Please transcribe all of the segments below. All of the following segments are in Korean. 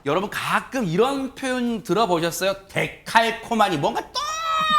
여러분 가끔 이런 표현 들어보셨어요? 데칼코마니. 뭔가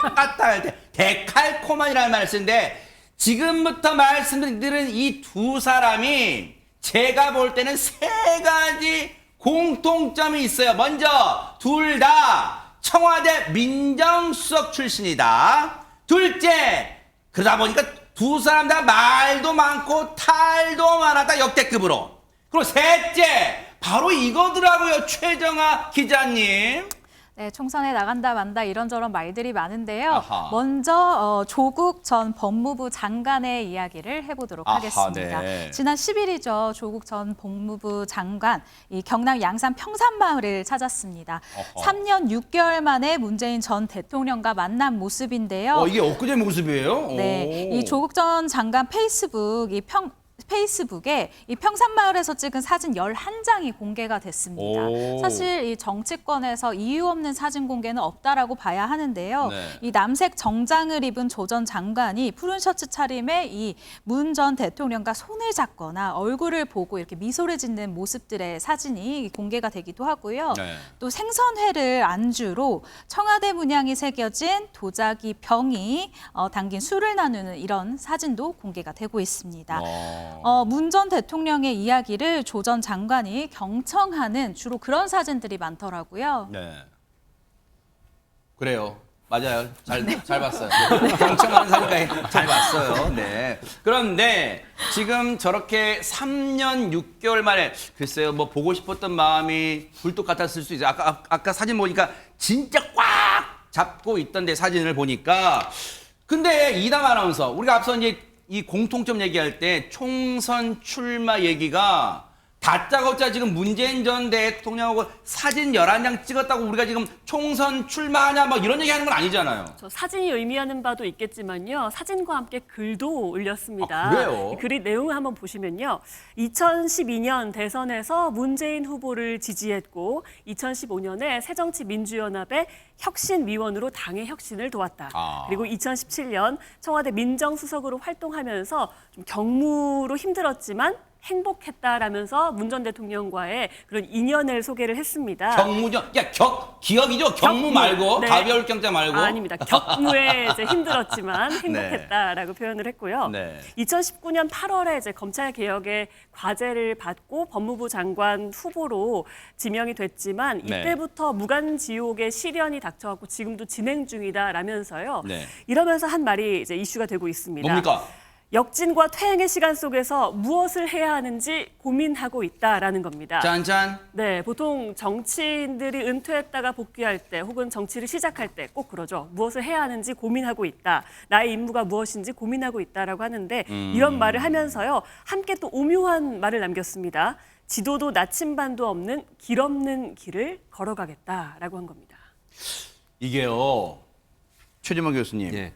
똑같다 할 때 데칼코마니라는 말을 쓰는데 지금부터 말씀드린 이 두 사람이 제가 볼 때는 세 가지 공통점이 있어요. 먼저 둘 다 청와대 민정수석 출신이다. 둘째, 그러다 보니까 두 사람 다 말도 많고 탈도 많았다. 역대급으로. 그리고 셋째, 바로 이거더라고요. 최정아 기자님. 네, 총선에 나간다 만다 이런저런 말들이 많은데요. 아하. 먼저 조국 전 법무부 장관의 이야기를 해보도록 아하, 하겠습니다. 네. 지난 10일이죠. 조국 전 법무부 장관 이 경남 양산 평산마을을 찾았습니다. 어허. 3년 6개월 만에 문재인 전 대통령과 만난 모습인데요. 이게 엊그제 모습이에요? 네, 오. 이 조국 전 장관 페이스북에 이 평산마을에서 찍은 사진 11장이 공개가 됐습니다. 오. 사실 이 정치권에서 이유 없는 사진 공개는 없다라고 봐야 하는데요. 네. 이 남색 정장을 입은 조 전 장관이 푸른 셔츠 차림에 이 문 전 대통령과 손을 잡거나 얼굴을 보고 이렇게 미소를 짓는 모습들의 사진이 공개가 되기도 하고요. 네. 또 생선회를 안주로 청와대 문양이 새겨진 도자기 병이 담긴 술을 나누는 이런 사진도 공개가 되고 있습니다. 문 전 대통령의 이야기를 조 전 장관이 경청하는 주로 그런 사진들이 많더라고요. 네. 그래요. 맞아요. 잘 봤어요. 경청하는 사니까 잘 봤어요. 네. 그런데 지금 저렇게 3년 6개월 만에 글쎄요, 뭐 보고 싶었던 마음이 굴뚝 같았을 수 있어요. 아까 사진 보니까 진짜 꽉 잡고 있던데 사진을 보니까. 근데 이담 아나운서, 우리가 앞서 이제 이 공통점 얘기할 때 총선 출마 얘기가 다짜고짜 지금 문재인 전 대통령하고 사진 11장 찍었다고 우리가 지금 총선 출마하냐 뭐 이런 얘기하는 건 아니잖아요. 저 사진이 의미하는 바도 있겠지만요. 사진과 함께 글도 올렸습니다. 아, 그래요? 이 글의 내용을 한번 보시면요. 2012년 대선에서 문재인 후보를 지지했고 2015년에 새정치민주연합의 혁신위원으로 당의 혁신을 도왔다. 아. 그리고 2017년 청와대 민정수석으로 활동하면서 좀 경무로 힘들었지만 행복했다라면서 문 전 대통령과의 그런 인연을 소개를 했습니다. 경무죠? 기억이죠? 경무 말고 네. 가벼울 경자 말고. 아닙니다. 격무에 이제 힘들었지만 행복했다라고 표현을 했고요. 네. 2019년 8월에 이제 검찰 개혁의 과제를 받고 법무부 장관 후보로 지명이 됐지만 네. 이때부터 무간지옥의 시련이 닥쳐왔고 지금도 진행 중이다라면서요. 네. 이러면서 한 말이 이제 이슈가 되고 있습니다. 뭡니까? 역진과 퇴행의 시간 속에서 무엇을 해야 하는지 고민하고 있다라는 겁니다. 짠짠. 네, 보통 정치인들이 은퇴했다가 복귀할 때 혹은 정치를 시작할 때 꼭 그러죠. 무엇을 해야 하는지 고민하고 있다. 나의 임무가 무엇인지 고민하고 있다라고 하는데 이런 말을 하면서요. 함께 또 오묘한 말을 남겼습니다. 지도도 나침반도 없는 길 없는 길을 걸어가겠다라고 한 겁니다. 이게요. 최재만 교수님. 예.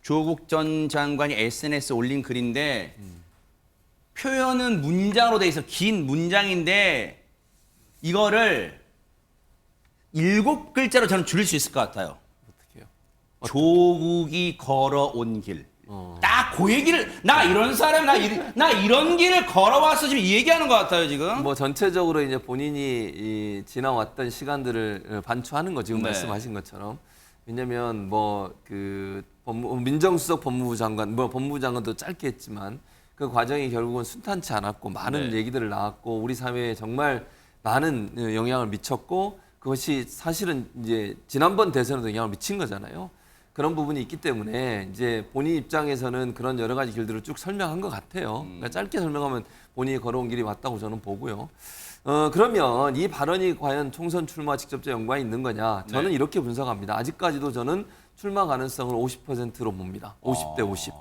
조국 전 장관이 SNS에 올린 글인데 표현은 문장으로 돼 있어. 긴 문장인데 이거를 7글자로 저는 줄일 수 있을 것 같아요. 어떻게요? 조국이 걸어온 길. 딱 그 얘기를 나 이런 사람 나 이런 길을 걸어왔어 지금 이 얘기하는 것 같아요 지금. 뭐 전체적으로 이제 본인이 지나왔던 시간들을 반추하는 거 지금 네. 말씀하신 것처럼. 왜냐면 뭐 민정수석 법무부 장관, 뭐 법무부 장관도 짧게 했지만 그 과정이 결국은 순탄치 않았고 많은 네. 얘기들을 나왔고 우리 사회에 정말 많은 영향을 미쳤고 그것이 사실은 이제 지난번 대선에도 영향을 미친 거잖아요. 그런 부분이 있기 때문에 이제 본인 입장에서는 그런 여러 가지 길들을 쭉 설명한 것 같아요. 그러니까 짧게 설명하면 본인이 걸어온 길이 맞다고 저는 보고요. 그러면 이 발언이 과연 총선 출마 직접적 연관이 있는 거냐? 저는 네. 이렇게 분석합니다. 아직까지도 저는 출마 가능성을 50%로 봅니다. 50대 50.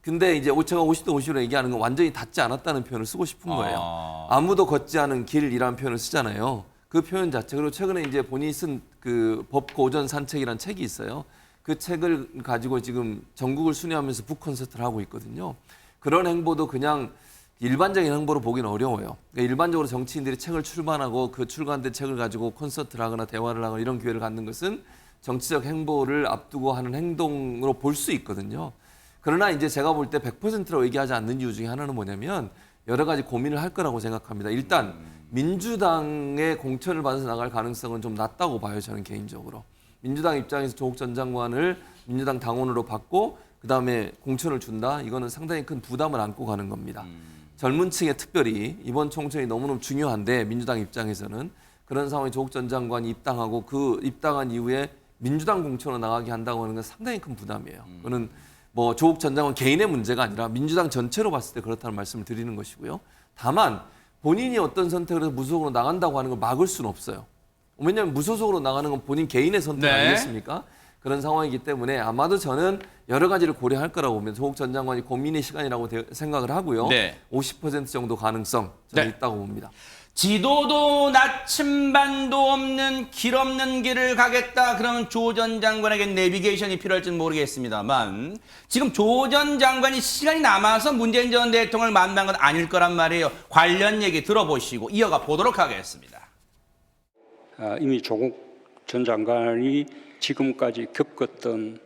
근데 이제 제가 50대 50으로 얘기하는 건 완전히 닿지 않았다는 표현을 쓰고 싶은 거예요. 아무도 걷지 않은 길이라는 표현을 쓰잖아요. 그 표현 자체. 그리고 최근에 이제 본인이 쓴 그 법 고전 산책이라는 책이 있어요. 그 책을 가지고 지금 전국을 순회하면서 북 콘서트를 하고 있거든요. 그런 행보도 그냥 일반적인 행보로 보기는 어려워요. 그러니까 일반적으로 정치인들이 책을 출간하고 그 출간된 책을 가지고 콘서트를 하거나 대화를 하거나 이런 기회를 갖는 것은 정치적 행보를 앞두고 하는 행동으로 볼 수 있거든요. 그러나 이제 제가 볼 때 100%라고 얘기하지 않는 이유 중에 하나는 뭐냐면 여러 가지 고민을 할 거라고 생각합니다. 일단 민주당의 공천을 받아서 나갈 가능성은 좀 낮다고 봐요, 저는 개인적으로. 민주당 입장에서 조국 전 장관을 민주당 당원으로 받고 그다음에 공천을 준다? 이거는 상당히 큰 부담을 안고 가는 겁니다. 젊은 층에 특별히 이번 총선이 너무너무 중요한데 민주당 입장에서는 그런 상황에 조국 전 장관이 입당하고 그 입당한 이후에 민주당 공천으로 나가게 한다고 하는 건 상당히 큰 부담이에요. 그거는 뭐 조국 전 장관 개인의 문제가 아니라 민주당 전체로 봤을 때 그렇다는 말씀을 드리는 것이고요. 다만 본인이 어떤 선택을 해서 무소속으로 나간다고 하는 걸 막을 수는 없어요. 왜냐하면 무소속으로 나가는 건 본인 개인의 선택 아니겠습니까? 그런 상황이기 때문에 아마도 저는 여러 가지를 고려할 거라고 보면 조국 전 장관이 고민의 시간이라고 생각을 하고요. 50% 정도 가능성 저는 있다고 봅니다. 지도도 나침반도 없는 길 없는 길을 가겠다. 그러면 조 전 장관에게 내비게이션이 필요할지는 모르겠습니다만 지금 조 전 장관이 시간이 남아서 문재인 전 대통령을 만난 건 아닐 거란 말이에요. 관련 얘기 들어보시고 이어가 보도록 하겠습니다. 이미 조국 전 장관이 지금까지 겪었던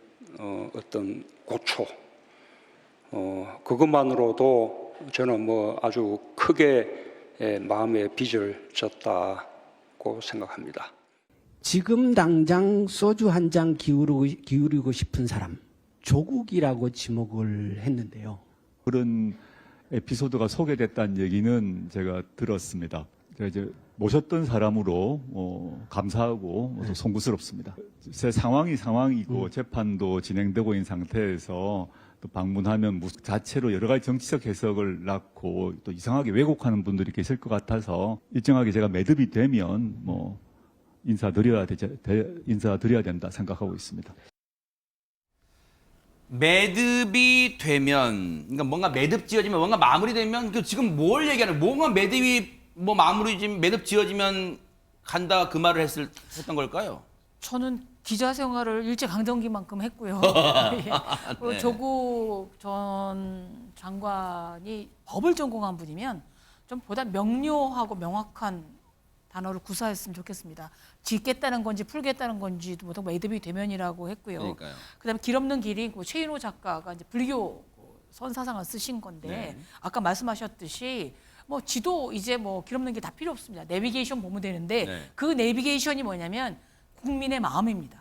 어떤 고초, 그것만으로도 저는 뭐 아주 크게 마음의 빚을 졌다고 생각합니다. 지금 당장 소주 한 잔 기울이고 싶은 사람, 조국이라고 지목을 했는데요. 그런 에피소드가 소개됐다는 얘기는 제가 들었습니다. 제가 이제 모셨던 사람으로 감사하고 또 송구스럽습니다. 제 상황이고 재판도 진행되고 있는 상태에서 또 방문하면 자체로 여러 가지 정치적 해석을 낳고 또 이상하게 왜곡하는 분들이 계실 것 같아서 일정하게 제가 매듭이 되면 인사드려야 된다 생각하고 있습니다. 매듭이 되면, 그러니까 뭔가 매듭 지어지면, 뭔가 마무리되면, 지금 뭘 얘기하는, 뭔가 매듭이 매듭 지어지면 간다 그 말을 했던 걸까요? 저는 기자 생활을 일제강점기만큼 했고요. 네. 조국 전 장관이 법을 전공한 분이면 좀 보다 명료하고 명확한 단어를 구사했으면 좋겠습니다. 짓겠다는 건지 풀겠다는 건지도 보통 매듭이 되면이라고 했고요. 그러니까요. 그다음에 길 없는 길이 최인호 작가가 이제 불교 선사상을 쓰신 건데 아까 말씀하셨듯이 뭐 지도 이제 뭐 길 없는 게 다 필요 없습니다. 내비게이션 보면 되는데 그 내비게이션이 뭐냐면 국민의 마음입니다.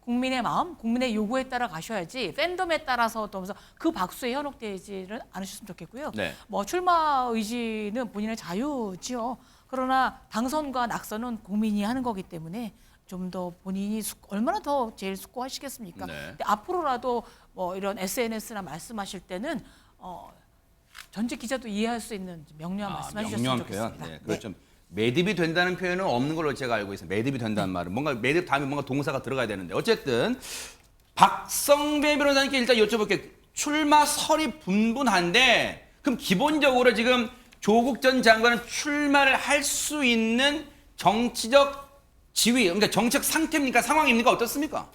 국민의 마음, 국민의 요구에 따라 가셔야지 팬덤에 따라서 또 하면서 그 박수에 현혹되지는 않으셨으면 좋겠고요. 뭐 출마 의지는 본인의 자유지요. 그러나 당선과 낙선은 국민이 하는 거기 때문에 좀 더 본인이 얼마나 더 제일 숙고하시겠습니까? 근데 앞으로라도 뭐 이런 SNS나 말씀하실 때는 전직 기자도 이해할 수 있는 명료한 말씀해 주셨으면 좋겠습니다. 그렇죠. 매듭이 된다는 표현은 없는 걸로 제가 알고 있어요. 매듭이 된다는 말은 뭔가 매듭 다음에 뭔가 동사가 들어가야 되는데 어쨌든 박성배 변호사님께 일단 여쭤볼게요. 출마설이 분분한데 그럼 기본적으로 지금 조국 전 장관은 출마를 할 수 있는 정치적 지위, 그러니까 정책 상태입니까? 상황입니까? 어떻습니까?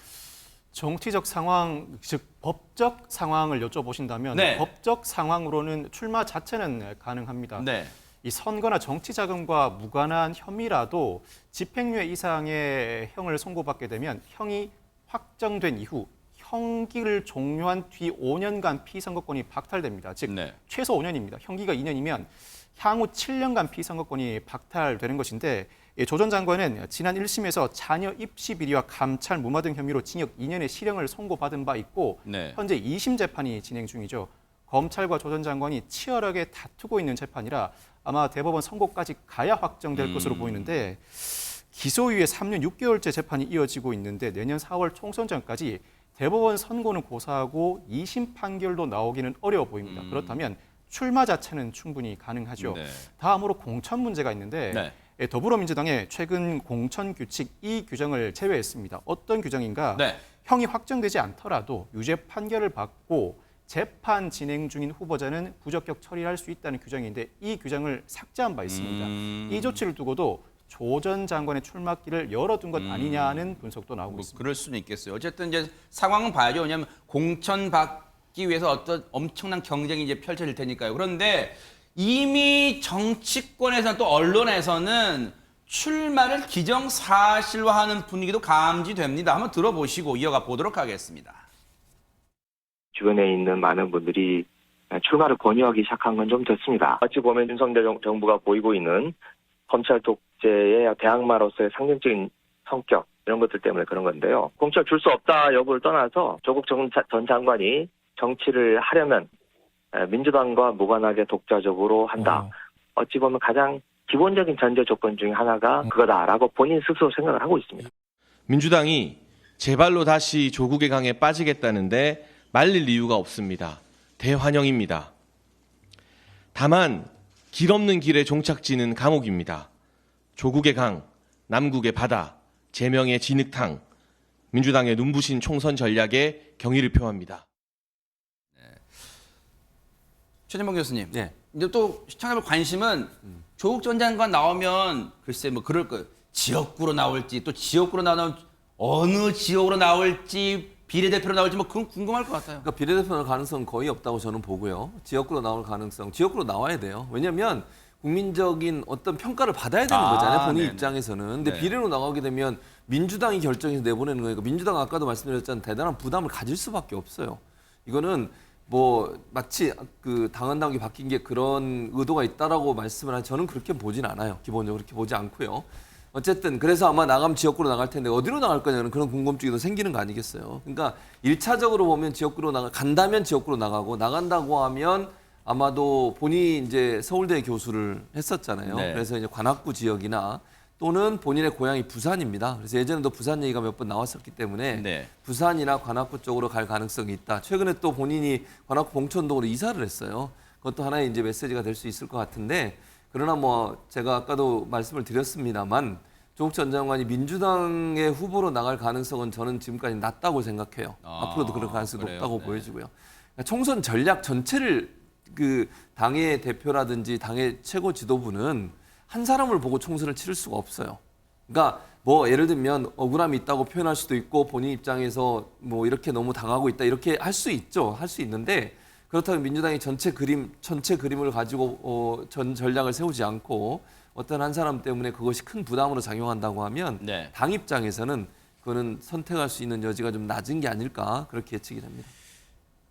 정치적 상황, 즉 법적 상황을 여쭤보신다면 법적 상황으로는 출마 자체는 가능합니다. 이 선거나 정치 자금과 무관한 혐의라도 집행유예 이상의 형을 선고받게 되면 형이 확정된 이후 형기를 종료한 뒤 5년간 피선거권이 박탈됩니다. 즉 최소 5년입니다. 형기가 2년이면 향후 7년간 피선거권이 박탈되는 것인데 조 전 장관은 지난 1심에서 자녀 입시 비리와 감찰 무마 등 혐의로 징역 2년의 실형을 선고받은 바 있고 현재 2심 재판이 진행 중이죠. 검찰과 조 전 장관이 치열하게 다투고 있는 재판이라 아마 대법원 선고까지 가야 확정될 것으로 보이는데 기소유예 3년 6개월째 재판이 이어지고 있는데 내년 4월 총선 전까지 대법원 선고는 고사하고 2심 판결도 나오기는 어려워 보입니다. 그렇다면 출마 자체는 충분히 가능하죠. 다음으로 공천 문제가 있는데 더불어민주당의 최근 공천 규칙 이 규정을 제외했습니다. 어떤 규정인가? 형이 확정되지 않더라도 유죄 판결을 받고 재판 진행 중인 후보자는 부적격 처리할 수 있다는 규정인데 이 규정을 삭제한 바 있습니다. 이 조치를 두고도 조 전 장관의 출마길을 열어둔 것 아니냐는 분석도 나오고 있습니다. 그럴 수는 있겠어요. 어쨌든 이제 상황은 봐야죠. 왜냐하면 공천 받기 위해서 어떤 엄청난 경쟁이 이제 펼쳐질 테니까요. 그런데 이미 정치권에서는 또 언론에서는 출마를 기정사실화하는 분위기도 감지됩니다. 한번 들어보시고 이어가 보도록 하겠습니다. 주변에 있는 많은 분들이 출마를 권유하기 시작한 건 좀 됐습니다. 어찌 보면 윤석열 정부가 보이고 있는 검찰 독재의 대항마로서의 상징적인 성격 이런 것들 때문에 그런 건데요. 공천을 줄 수 없다 여부를 떠나서 조국 전 장관이 정치를 하려면 민주당과 무관하게 독자적으로 한다. 어찌 보면 가장 기본적인 전제 조건 중에 하나가 그거다라고 본인 스스로 생각을 하고 있습니다. 민주당이 제발로 다시 조국의 강에 빠지겠다는데 말릴 이유가 없습니다. 대환영입니다. 다만 길 없는 길의 종착지는 감옥입니다. 조국의 강, 남국의 바다, 제명의 진흙탕, 민주당의 눈부신 총선 전략에 경의를 표합니다. 최진봉 교수님. 네. 이제 또 시청자들 관심은 조국 전 장관 나오면 글쎄 뭐 그럴 거 지역구로 나올지 또 지역구로 나오면 어느 지역으로 나올지 비례대표로 나올지 뭐 그건 궁금할 것 같아요. 그러니까 비례대표 나올 가능성 거의 없다고 저는 보고요. 지역구로 나올 가능성, 지역구로 나와야 돼요. 왜냐하면 국민적인 어떤 평가를 받아야 되는 거잖아요. 본인 네네. 입장에서는. 근데 네. 비례로 나가게 되면 민주당이 결정해서 내보내는 거니까 민주당 아까도 말씀드렸잖아요. 대단한 부담을 가질 수밖에 없어요. 이거는 뭐 마치 그 당헌당규 바뀐 게 그런 의도가 있다라고 말씀을 하지 저는 그렇게 보진 않아요. 기본적으로 그렇게 보지 않고요. 어쨌든 그래서 아마 나가면 지역구로 나갈 텐데 어디로 나갈 거냐는 그런 궁금증이 더 생기는 거 아니겠어요. 그러니까 1차적으로 보면 지역구로 간다면 지역구로 나가고 나간다고 하면 아마도 본인이 이제 서울대 교수를 했었잖아요. 네. 그래서 이제 관악구 지역이나 또는 본인의 고향이 부산입니다. 그래서 예전에도 부산 얘기가 몇 번 나왔었기 때문에 네. 부산이나 관악구 쪽으로 갈 가능성이 있다. 최근에 또 본인이 관악구 봉천동으로 이사를 했어요. 그것도 하나의 이제 메시지가 될 수 있을 것 같은데 그러나 뭐 제가 아까도 말씀을 드렸습니다만 조국 전 장관이 민주당의 후보로 나갈 가능성은 저는 지금까지 낮다고 생각해요. 앞으로도 그럴 가능성이 그래요? 높다고 네. 보여지고요. 그러니까 총선 전략 전체를 그 당의 대표라든지 당의 최고 지도부는 한 사람을 보고 총선을 치를 수가 없어요. 그러니까 뭐 예를 들면 억울함이 있다고 표현할 수도 있고 본인 입장에서 뭐 이렇게 너무 당하고 있다 이렇게 할 수 있죠. 할 수 있는데 그렇다면 민주당이 전체 그림을 가지고 전 전략을 세우지 않고 어떤 한 사람 때문에 그것이 큰 부담으로 작용한다고 하면 네. 당 입장에서는 그거는 선택할 수 있는 여지가 좀 낮은 게 아닐까 그렇게 예측이 됩니다.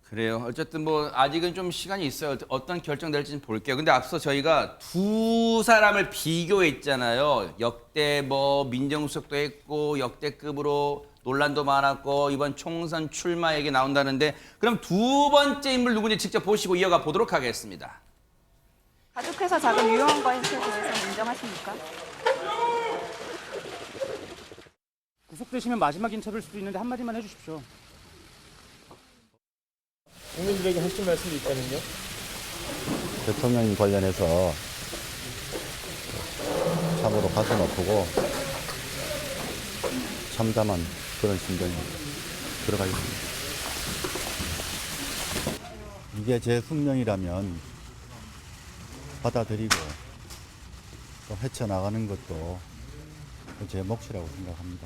그래요. 어쨌든 뭐 아직은 좀 시간이 있어요. 어떤 결정 될지는 볼게요. 근데 앞서 저희가 두 사람을 비교했잖아요. 역대 뭐 민정수석도 했고 역대급으로 논란도 많았고 이번 총선 출마 얘기 나온다는데 그럼 두 번째 인물 누군지 직접 보시고 이어가 보도록 하겠습니다. 가족회사 자금 유용한 것에 대해서 인정하십니까? 구속되시면 마지막 인터뷰일 수도 있는데 한마디만 해주십시오. 국민들에게 하실 말씀이 있다면요? 대통령 관련해서 참으로 가슴 아프고 참담한 그런 심정이 들어가 있습니다. 이게 제 숙명이라면 받아들이고 또 헤쳐나가는 것도 제 몫이라고 생각합니다.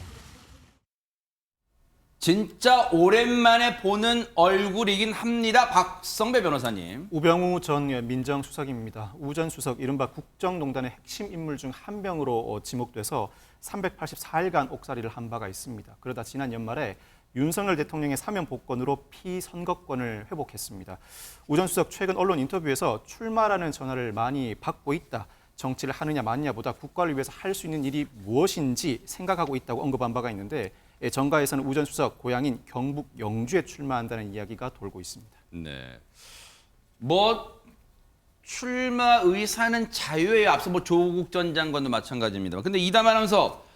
진짜 오랜만에 보는 얼굴이긴 합니다. 박성배 변호사님. 우병우 전 민정수석입니다. 우 전 수석 이른바 국정농단의 핵심 인물 중 한 명으로 지목돼서 384일간 옥살이를 한 바가 있습니다. 그러다 지난 연말에 윤석열 대통령의 사면 복권으로 피선거권을 회복했습니다. 우 전 수석 최근 언론 인터뷰에서 출마라는 전화를 많이 받고 있다. 정치를 하느냐 마느냐보다 국가를 위해서 할 수 있는 일이 무엇인지 생각하고 있다고 언급한 바가 있는데 정가에서는 우 전 수석 고향인 경북 영주에 출마한다는 이야기가 돌고 있습니다. 네. 뭐 출마 의사는 자유예요. 앞서 뭐 조국 전 장관도 마찬가지입니다. 근데 이담 아나운서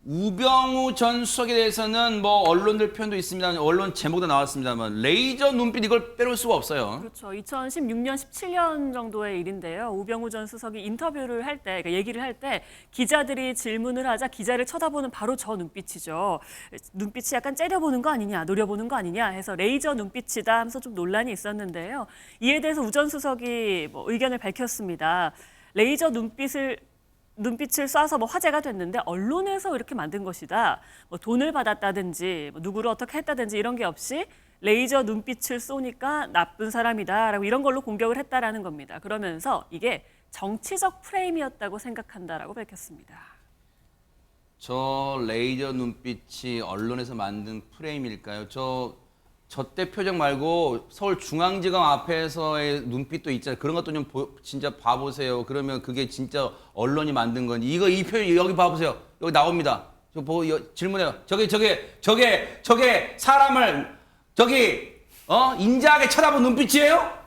우병우 전 수석에 대해서는 뭐 언론들 표현도 있습니다. 언론 제목도 나왔습니다만 레이저 눈빛 이걸 빼놓을 수가 없어요. 그렇죠. 2016년, 17년 정도의 일인데요. 우병우 전 수석이 인터뷰를 할 때, 그러니까 얘기를 할 때 기자들이 질문을 하자 기자를 쳐다보는 바로 저 눈빛이죠. 눈빛이 약간 째려보는 거 아니냐, 노려보는 거 아니냐 해서 레이저 눈빛이다 하면서 좀 논란이 있었는데요. 이에 대해서 우 전 수석이 뭐 의견을 밝혔습니다. 레이저 눈빛을 쏴서 뭐 화제가 됐는데 언론에서 이렇게 만든 것이다. 뭐 돈을 받았다든지 뭐 누구를 어떻게 했다든지 이런 게 없이 레이저 눈빛을 쏘니까 나쁜 사람이다라고 이런 걸로 공격을 했다라는 겁니다. 그러면서 이게 정치적 프레임이었다고 생각한다라고 밝혔습니다. 저 레이저 눈빛이 언론에서 만든 프레임일까요? 저 저 때 표정 말고 서울중앙지검 앞에서의 눈빛도 있잖아요. 그런 것도 좀 진짜 봐보세요. 그러면 그게 진짜 언론이 만든 건지. 이 표현 여기 봐보세요. 여기 나옵니다. 저 보고 질문해요. 저게 사람을 인자하게 쳐다본 눈빛이에요?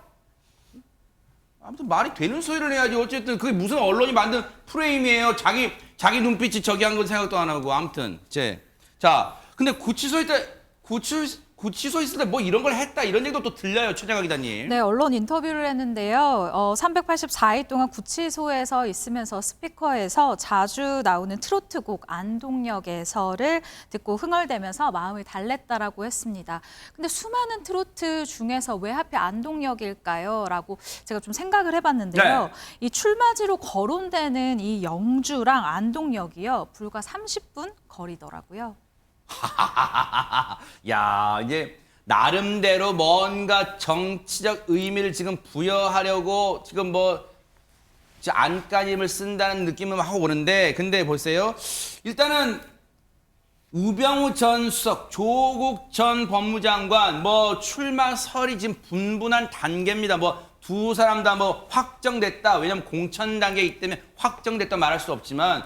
아무튼 말이 되는 소리를 해야지. 어쨌든 그게 무슨 언론이 만든 프레임이에요. 자기 눈빛이 저기 한 건 생각도 안 하고. 아무튼 자 근데 구치소 있을 때 뭐 이런 걸 했다 이런 얘기도 또 들려요, 최재가 기자님. 네, 언론 인터뷰를 했는데요. 384일 동안 구치소에서 있으면서 스피커에서 자주 나오는 트로트곡 안동역에서를 듣고 흥얼대면서 마음을 달랬다라고 했습니다. 근데 수많은 트로트 중에서 왜 하필 안동역일까요? 라고 제가 좀 생각을 해봤는데요. 네. 이 출마지로 거론되는 이 영주랑 안동역이요. 불과 30분 거리더라고요. 야, 이제 나름대로 뭔가 정치적 의미를 지금 부여하려고 지금 안간힘을 쓴다는 느낌을 하고 오는데, 근데 보세요. 일단은 우병우 전 수석, 조국 전 법무장관 출마설이 지금 분분한 단계입니다. 두 사람 다 확정됐다. 왜냐면 공천 단계이기 때문에 확정됐다 말할 수 없지만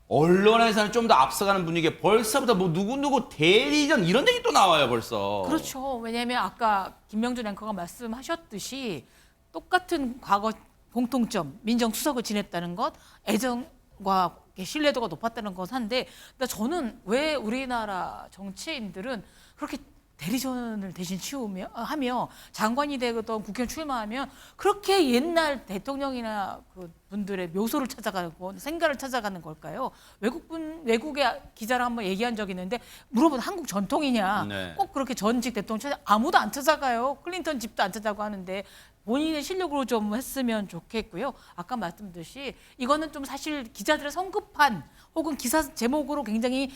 언론에서는 좀 더 앞서가는 분위기에 벌써부터 누구 대리전 이런 얘기 또 나와요, 벌써. 그렇죠. 왜냐하면 아까 김명준 앵커가 말씀하셨듯이 똑같은 과거 공통점, 민정수석을 지냈다는 것, 애정과 신뢰도가 높았다는 것 한데, 근데 저는 왜 우리나라 정치인들은 그렇게 대리전을 대신 하며 장관이 되거든 국회의원 출마하면 그렇게 옛날 대통령이나 그 분들의 묘소를 찾아가고 생가를 찾아가는 걸까요? 외국의 기자랑 한번 얘기한 적이 있는데 물어보면 한국 전통이냐? 네. 꼭 그렇게 전직 대통령 아무도 안 찾아가요. 클린턴 집도 안 찾아가고 하는데 본인의 실력으로 좀 했으면 좋겠고요. 아까 말씀드렸듯이 이거는 좀 사실 기자들의 성급한 혹은 기사 제목으로 굉장히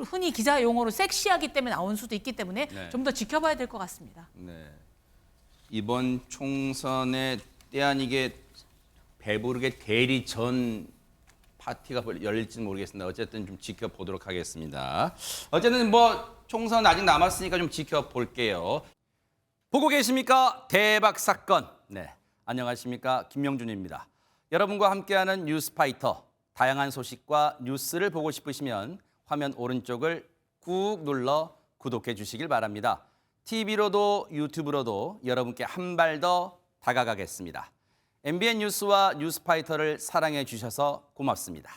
흔히 기자 용어로 섹시하기 때문에 나온 수도 있기 때문에 네. 좀 더 지켜봐야 될 것 같습니다. 네. 이번 총선에 때 아니게 배부르게 대리전 파티가 열릴지는 모르겠습니다. 어쨌든 좀 지켜보도록 하겠습니다. 어쨌든 총선 아직 남았으니까 좀 지켜볼게요. 보고 계십니까? 대박 사건. 네, 안녕하십니까? 김명준입니다. 여러분과 함께하는 뉴스파이터. 다양한 소식과 뉴스를 보고 싶으시면 화면 오른쪽을 꾹 눌러 구독해 주시길 바랍니다. TV로도 유튜브로도 여러분께 한 발 더 다가가겠습니다. MBN 뉴스와 뉴스파이터를 사랑해 주셔서 고맙습니다.